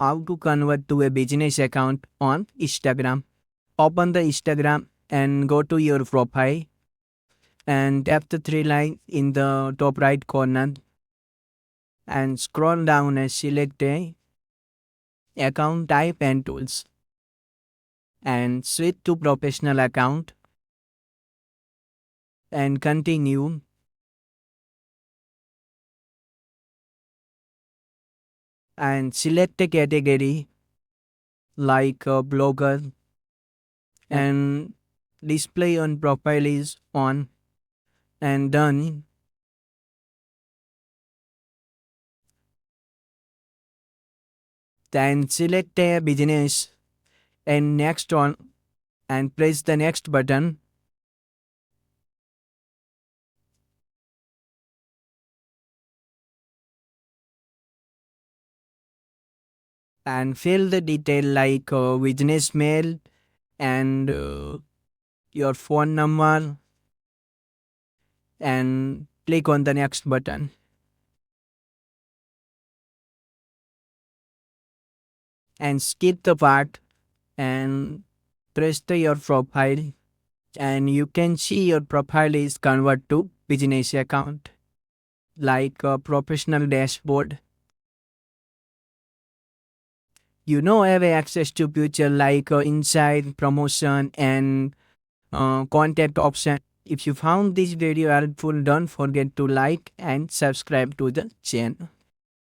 how to convert to a business account on Instagram. Open the Instagram and go to your profile and tap the three lines in the top right corner and scroll down and select a account type and tools and switch to professional account and continue and select a category like a blogger and display on profile is on and done. Then select a business and next on and press the next button and fill the detail like business mail and your phone number and click on the next button and skip the part and press the your profile and you can see your profile is convert to business account like a professional dashboard. You know have access to future like insight, promotion and contact option. If you found this video helpful, don't forget to like and subscribe to the channel.